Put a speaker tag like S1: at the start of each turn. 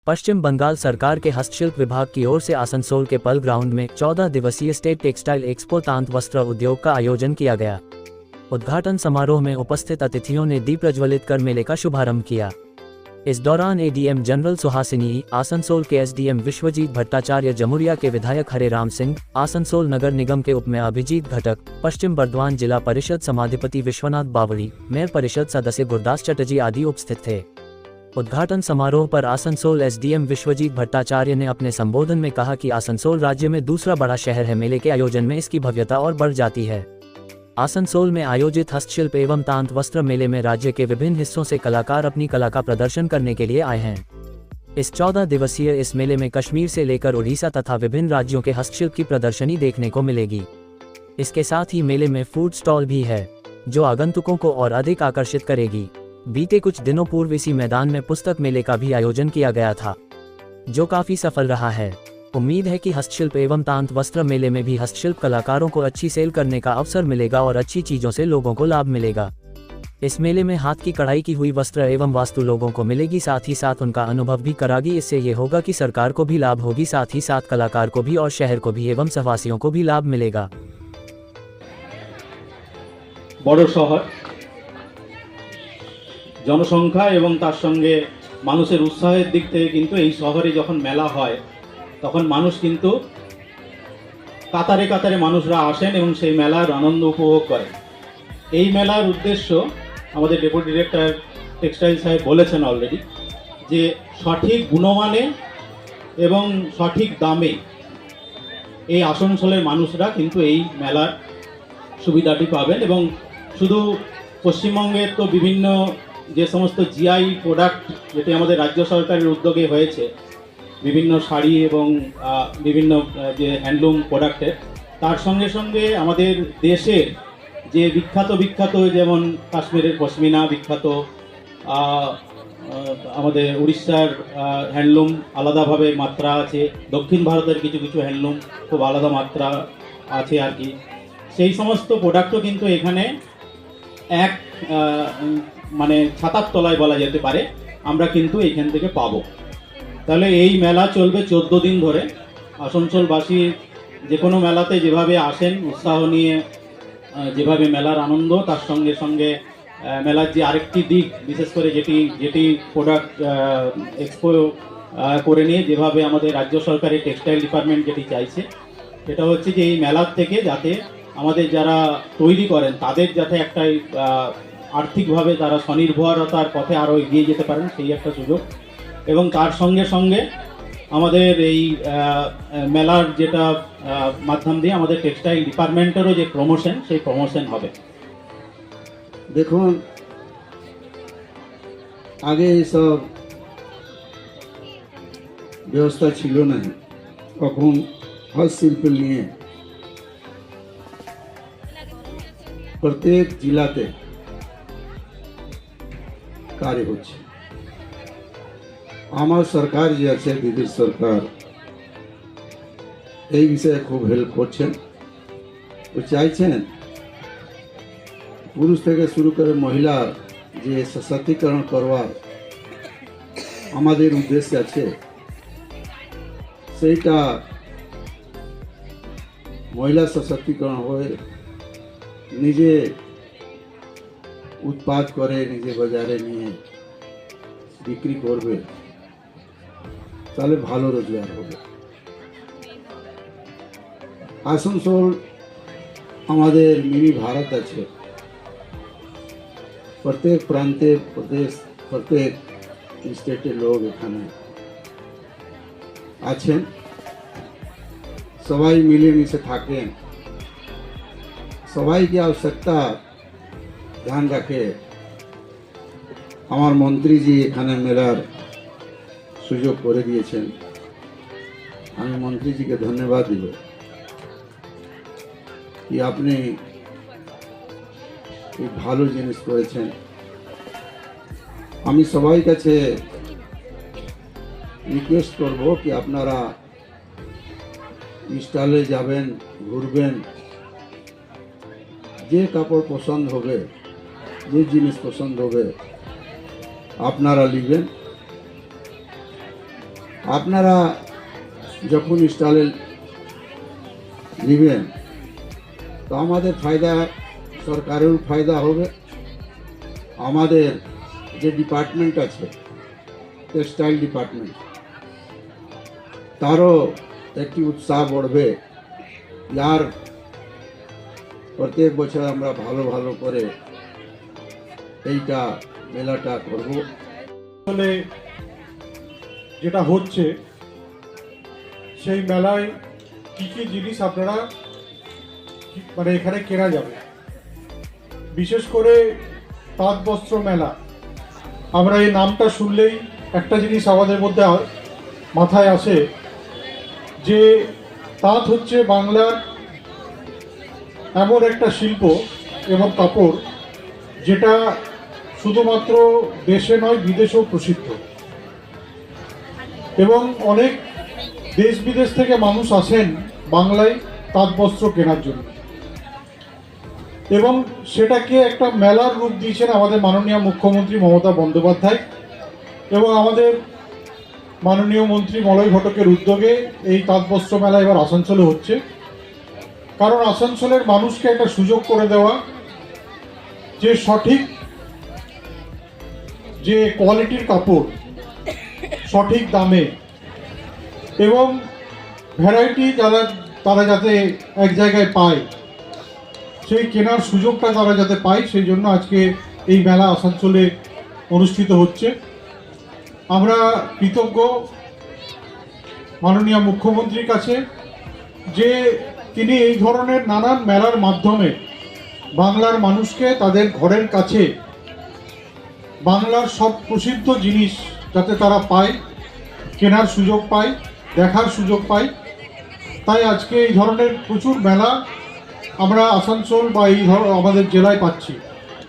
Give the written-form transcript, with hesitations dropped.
S1: पश्चिम बंगाल सरकार के हस्तशिल्प विभाग की ओर से आसनसोल के पल ग्राउंड में 14 दिवसीय स्टेट टेक्सटाइल एक्सपो तांत वस्त्र उद्योग का आयोजन किया गया। उद्घाटन समारोह में उपस्थित अतिथियों ने दीप प्रज्वलित कर मेले का शुभारंभ किया। इस दौरान एडीएम जनरल सुहासिनी, आसनसोल के एसडीएम विश्वजीत भट्टाचार्य, जमुरिया के विधायक हरे राम सिंह, आसनसोल नगर निगम के उपमेयर अभिजीत घटक, पश्चिम बर्धमान जिला परिषद समाधिपति विश्वनाथ बावड़ी, मेयर परिषद सदस्य गुरदास चटर्जी आदि उपस्थित थे। उद्घाटन समारोह पर आसनसोल एसडीएम विश्वजीत भट्टाचार्य ने अपने संबोधन में कहा कि आसनसोल राज्य में दूसरा बड़ा शहर है। मेले के आयोजन में इसकी भव्यता और बढ़ जाती है। आसनसोल में आयोजित हस्तशिल्प एवं तांत वस्त्र मेले में राज्य के विभिन्न हिस्सों से कलाकार अपनी कला का प्रदर्शन करने के लिए आए हैं। इस 14 दिवसीय इस मेले में कश्मीर से लेकर उड़ीसा तथा विभिन्न राज्यों के हस्तशिल्प की प्रदर्शनी देखने को मिलेगी। इसके साथ ही मेले में फूड स्टॉल भी है, जो आगंतुकों को और अधिक आकर्षित करेगी। बीते कुछ दिनों पूर्व इसी मैदान में पुस्तक मेले का भी आयोजन किया गया था, जो काफी सफल रहा है। उम्मीद है कि हस्तशिल्प एवं तांत वस्त्र मेले में भी हस्तशिल्प कलाकारों को अच्छी सेल करने का अवसर मिलेगा और अच्छी चीजों से लोगों को लाभ मिलेगा। इस मेले में हाथ की कढ़ाई की हुई वस्त्र एवं वास्तु लोगों को मिलेगी, साथ ही साथ उनका अनुभव भी करागी। इससे ये होगा कि सरकार को भी लाभ होगी, साथ ही साथ कलाकार को भी और शहर को भी एवं सहवासियों को भी लाभ मिलेगा।
S2: बड़ शहर जनसंख्या एवं तार संगे मानुषेर उत्साहेर दिक थेके किन्तु एई शहरे जखन मेला हय तखन मानुष किन्तु कातारे कातारे मानुषरा आसेन एवं सेई मेलार आनंद उपभोग करेन। एई मेलार उद्देश्य आमादेर डेपुटी डिरेक्टर टेक्सटाइल साहेब बोलेছেন अलरेडी जे सठिक गुणमाने एवं सठिक दामे এই आसनसोलेर मानुषरा किन्तु এই मेलार सुविधाटी पाबेन। एवं शुधु पश्चिमबंगेर तो विभिन्न যে সমস্ত জিআই প্রোডাক্ট যেটি আমাদের রাজ্য সরকারের উদ্যোগে হয়েছে, বিভিন্ন শাড়ি এবং বিভিন্ন যে হ্যান্ডলুম প্রোডাক্টের, তার সঙ্গে সঙ্গে আমাদের দেশের যে বিখ্যাত যেমন কাশ্মীরের পশমিনা বিখ্যাত, আমাদের উড়িষ্যার হ্যান্ডলুম আলাদাভাবে মাত্রা আছে, দক্ষিণ ভারতের কিছু কিছু হ্যান্ডলুম খুব আলাদা মাত্রা আছে আর কি। সেই সমস্ত প্রোডাক্টও কিন্তু এখানে এক মানে ছাতার তলায় বলা যেতে পারে আমরা কিন্তু এখান থেকে পাবো। তাহলে এই মেলা চলবে 14 দিন ধরে। আসানসোলবাসী যে কোনো মেলাতে যেভাবে আসেন উৎসাহ নিয়ে, যেভাবে মেলার আনন্দ, তার সঙ্গে সঙ্গে মেলার যে আরেকটি দিক বিশেষ করে যেটি প্রোডাক্ট এক্সপো করে নিয়ে যেভাবে আমাদের রাজ্য সরকারের টেক্সটাইল ডিপার্টমেন্ট যেটি চাইছে সেটা হচ্ছে যে এই মেলার থেকে যাতে আমাদের যারা তৈরি করেন তাদের যাতে একটা আর্থিকভাবে তারা স্বনির্ভরতার পথে আরও এগিয়ে যেতে পারেন সেই একটা সুযোগ। এবং তার সঙ্গে সঙ্গে আমাদের এই মেলার যেটা মাধ্যম দিয়ে আমাদের টেক্সটাইল ডিপার্টমেন্টেরও যে প্রমোশন, সেই প্রমোশন হবে।
S3: দেখুন, আগে এইসব ব্যবস্থা ছিল না। তখন হস্তশিল্প নিয়ে প্রত্যেক জেলাতে कार्य হচ্ছে। আমার সরকার যে আছে দিদির সরকার এই বিষয়ে খুব হেল্প করছেন। ও চাইছেন পুরুষ থেকে শুরু করে মহিলার যে সশক্তিকরণ করবার আমাদের উদ্দেশ্য আছে, সেইটা মহিলা সশক্তিকরণ হয়ে নিজে उत्पाद करे निजे बाजारे निये बिक्री करबे, ताहले भालो रोजगार होबे। आसनसोल आमादेर मिनी भारत आछे। प्रत्येक प्रान्ते प्रत्येक स्टेटेर लोक एखाने आछेन, सबाई मिलेमिशे थाकेन। सबाई की आवश्यकता ध्यान रखे हमार मंत्री जी एखाने मेलार सुयोग करे दिएछेन। आमी मंत्री जी के धन्यवाद दिब कि आपनि भालो जिनिस करेछेन। आमी सबाई काछे रिक्वेस्ट करब कि आपनारा स्टले जाबेन, घुरबेन, जे कापड़ पसंद होबे, যে জিনিস পছন্দ হবে আপনারা নেবেন। আপনারা যখন স্টলে নেবেন তো আমাদের ফায়দা, সরকারের ফায়দা হবে, আমাদের যে ডিপার্টমেন্ট আছে টেক্সটাইল ডিপার্টমেন্ট তারও একটি উৎসাহ বাড়বে। যার প্রত্যেক বছর আমরা ভালো ভালো করে এইটা মেলাটা করব।
S4: আসলে যেটা হচ্ছে সেই মেলায় কি কি জিনিস আপনারা মানে এখানে কেনা যাবে, বিশেষ করে তাঁত বস্ত্র মেলা। আমরা এই নামটা শুনলেই একটা জিনিস আমাদের মধ্যে মাথায় আসে যে তাঁত হচ্ছে বাংলার এমন একটা শিল্প এবং কাপড় যেটা শুধুমাত্র দেশে নয় বিদেশেও প্রসিদ্ধ, এবং অনেক দেশ বিদেশ থেকে মানুষ আসেন বাংলায় তাঁত বস্ত্র কেনার জন্য, এবং সেটাকে একটা মেলার রূপ দিয়েছেন আমাদের মাননীয় মুখ্যমন্ত্রী মমতা বন্দ্যোপাধ্যায় এবং আমাদের মাননীয় মন্ত্রী মলয় ঘটকের উদ্যোগে এই তাঁত বস্ত্র মেলা এবার আসানসোলে হচ্ছে। কারণ আসানসোলের মানুষকে একটা সুযোগ করে দেওয়া যে সঠিক যে কোয়ালিটির কাপড় সঠিক দামে এবং ভ্যারাইটি তারা যাতে এক জায়গায় পায়, সেই কেনার সুযোগটা তারা যাতে পায়, সেই জন্য আজকে এই মেলা আসানসোলে অনুষ্ঠিত হচ্ছে। আমরা কৃতজ্ঞ মাননীয় মুখ্যমন্ত্রীর কাছে যে তিনি এই ধরনের নানান মেলার মাধ্যমে বাংলার মানুষকে তাদের ঘরের কাছে বাংলার সব প্রসিদ্ধ জিনিস যাতে তারা পায়, কেনার সুযোগ পায়, দেখার সুযোগ পায়। তাই আজকে এই ধরনের প্রচুর মেলা আমরা আসানসোল বা এই আমাদের জেলায় পাচ্ছি।